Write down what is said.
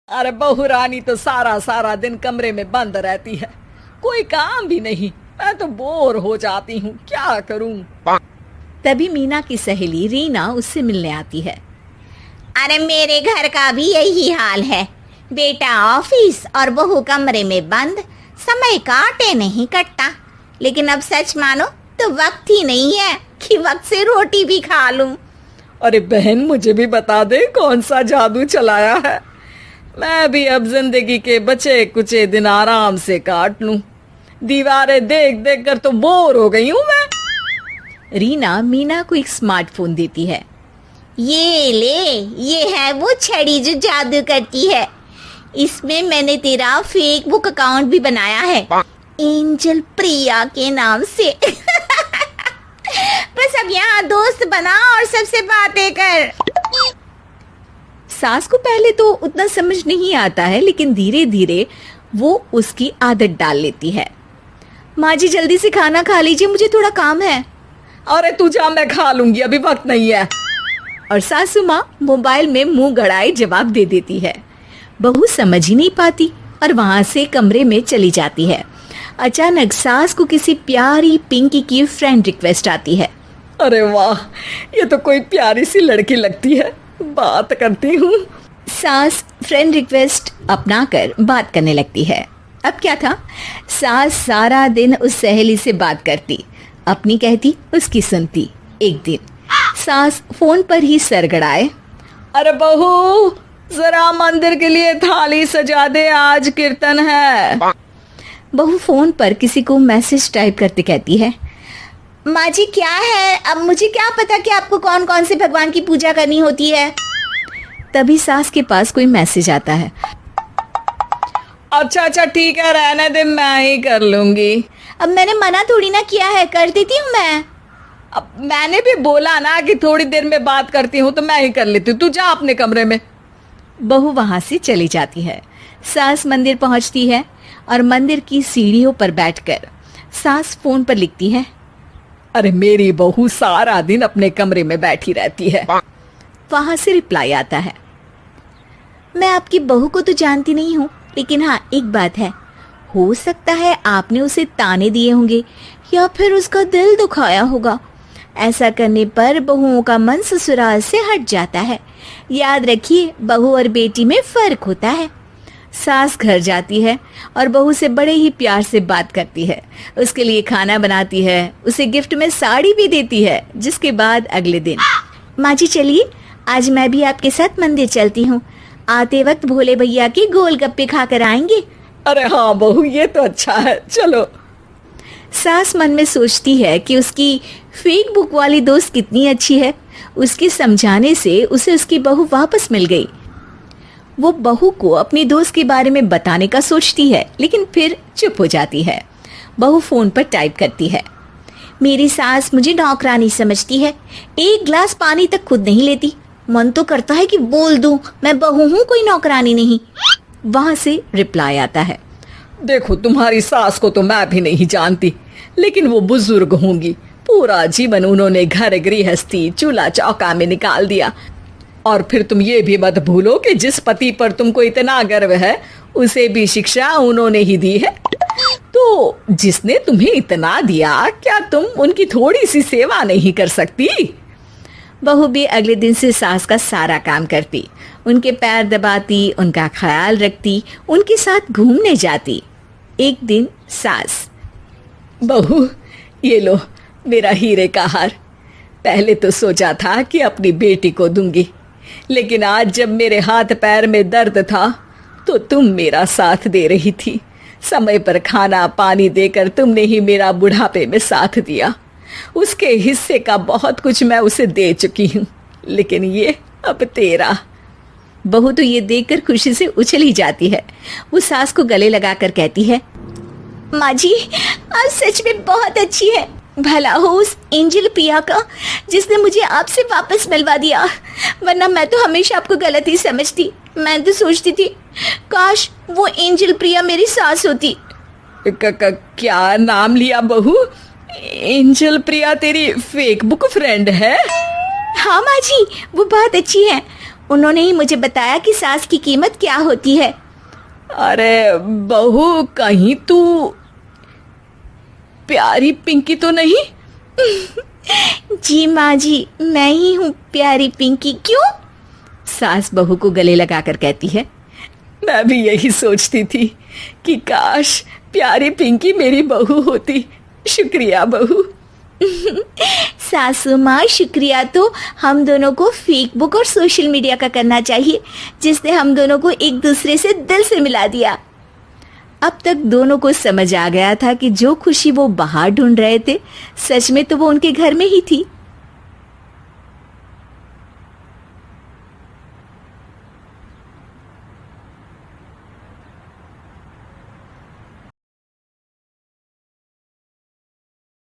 अरे बहू रानी तो सारा सारा दिन कमरे में बंद रहती है, कोई काम भी नहीं। मैं तो बोर हो जाती हूँ, क्या करूँ। तभी मीना की सहेली रीना उससे मिलने आती है। अरे मेरे घर का भी यही हाल है। बेटा ऑफिस और बहू कमरे में बंद, समय काटे नहीं कटता। लेकिन अब सच मानो तो वक्त ही नहीं है कि वक्त से रोटी भी खा लूं। अरे बहन, मुझे भी बता दे कौन सा जादू चलाया है। मैं भी अब जिंदगी के बचे कुचे दिन आराम से काट लूं। दीवारें देख देख कर तो बोर हो गई हूं मैं। रीना मीना को एक स्मार्टफोन देती है। ये ले, ये है वो छड़ी जो जादू करती है। इसमें मैंने तेरा फेसबुक अकाउंट भी बनाया है, एंजल प्रिया के नाम से। बस अब यहाँ दोस्त बना और सबसे बातें कर। सास को पहले तो उतना समझ नहीं आता है, लेकिन धीरे धीरे वो उसकी आदत डाल लेती है। माँ जी जल्दी से खाना खा लीजिए, मुझे थोड़ा काम है। अरे तू जा, मैं खा लूंगी, अभी वक्त नहीं है। और सासू माँ मोबाइल में मुंह गड़ाए जवाब दे देती है। बहू समझ ही नहीं पाती और वहां से कमरे में चली जाती है। अचानक सास को किसी प्यारी पिंकी की फ्रेंड रिक्वेस्ट आती है। अरे वाह, ये तो कोई प्यारी सी लड़की लगती है, बात करती हूँ। सास फ्रेंड रिक्वेस्ट अपनाकर बात करने लगती है। अब क्या था, सास सारा दिन उस सहेली से बात करती, अपनी कहती उसकी सुनती। एक दिन सास फोन पर ही सर गड़ाए। अरे बहू, जरा मंदिर के लिए थाली सजा दे, आज कीर्तन है। बहू फोन पर किसी को मैसेज टाइप करते कहती है। माँ जी क्या है, अब मुझे क्या पता कि आपको कौन कौन से भगवान की पूजा करनी होती है। तभी सास के पास कोई मैसेज आता है। अच्छा अच्छा ठीक है, रहने दे, मैं ही कर लूंगी। अब मैंने मना थोड़ी ना किया है, कर देती हूँ मैं। अब मैंने भी बोला ना कि थोड़ी देर में बात करती हूँ, तो मैं ही कर लेती हूँ, तू जा अपने कमरे में। बहू वहां से चली जाती है। सास मंदिर पहुंचती है और मंदिर की सीढ़ियों पर बैठकर सास फोन पर लिखती है। अरे मेरी बहू सारा दिन अपने कमरे में बैठी रहती है। वहां से रिप्लाई आता है। मैं आपकी बहू को तो जानती नहीं हूँ, लेकिन हाँ एक बात है, हो सकता है आपने उसे ताने दिए होंगे या फिर उसका दिल दुखाया होगा। ऐसा करने पर बहुओं का मन ससुराल से हट जाता है। याद रखिए, बहू और बेटी में फर्क होता है। सास घर जाती है और बहू से बड़े ही प्यार से बात करती है, उसके लिए खाना बनाती है, उसे गिफ्ट में साड़ी भी देती है। जिसके बाद अगले दिन, माँ जी चलिए, आज मैं भी आपके साथ मंदिर चलती हूँ। आते वक्त भोले भैया के गोलगप्पे खाकर आएंगे। अरे हाँ बहू, ये तो अच्छा है, चलो। सास मन में सोचती है कि उसकी फेक बुक वाली दोस्त कितनी अच्छी है। उसके समझाने से उसे उसकी बहू वापस मिल गई। वो बहू को अपनी दोस्त के बारे में बताने का सोचती है, लेकिन फिर चुप हो जाती है। बहू फोन पर टाइप करती है। मेरी सास मुझे नौकरानी समझती है, एक गिलास पानी तक खुद नहीं लेती। मन तो करता है कि बोल दूं, मैं बहू हूँ, कोई नौकरानी नहीं। वहां से रिप्लाई आता है। देखो, तुम्हारी सास को तो मैं भी नहीं जानती, लेकिन वो बुजुर्ग होंगी। पूरा जीवन उन्होंने घर गृहस्थी चूल्हा चौका में निकाल दिया। और फिर तुम ये भी मत भूलो कि जिस पति पर तुमको इतना गर्व है, उसे भी शिक्षा उन्होंने ही दी है। तो जिसने तुम्हें इतना दिया, क्या तुम उनकी थोड़ी सी सेवा नहीं कर सकती? बहू भी अगले दिन से सास का सारा काम करती, उनके पैर दबाती, उनका ख्याल रखती, उनके साथ घूमने जाती। एक दिन सास, बहू ये लो मेरा हीरे का हार। पहले तो सोचा था कि अपनी बेटी को दूंगी, लेकिन आज जब मेरे हाथ पैर में दर्द था तो तुम मेरा साथ दे रही थी। समय पर खाना पानी देकर तुमने ही मेरा बुढ़ापे में साथ दिया। उसके हिस्से का बहुत कुछ मैं उसे दे चुकी हूँ, लेकिन ये अब तेरा। बहू तो ये देखकर खुशी से उछली जाती है। वो सास को गले लगाकर कहती है। माँ जी आज सच में बहुत अच्छी है। भला हो उस एंजल प्रिया का जिसने मुझे आपसे वापस मिलवा दिया, वरना मैं तो हमेशा आपको गलत ही समझती। मैं तो सोचती थी काश वो एंजल प्रिया मेरी सास होती। क्या नाम लिया बहू? एंजल प्रिया तेरी फेक बुक फ्रेंड है? हाँ माँ जी, वो बहुत अच्छी है। उन्होंने ही मुझे बताया कि सास की कीमत क्या होती है। अरे बहू, कहीं तू प्यारी पिंकी तो नहीं? जी माँ जी, मैं ही हूँ प्यारी पिंकी। क्यों? सास बहू को गले लगाकर कहती है। मैं भी यही सोचती थी कि काश प्यारी पिंकी मेरी बहू होती। शुक्रिया बहू। सासू माँ, शुक्रिया तो हम दोनों को फेसबुक और सोशल मीडिया का करना चाहिए, जिसने हम दोनों को एक दूसरे से दिल से मिला दिया। अब तक दोनों को समझ आ गया था कि जो खुशी वो बाहर ढूंढ रहे थे, सच में तो वो उनके घर में ही थी।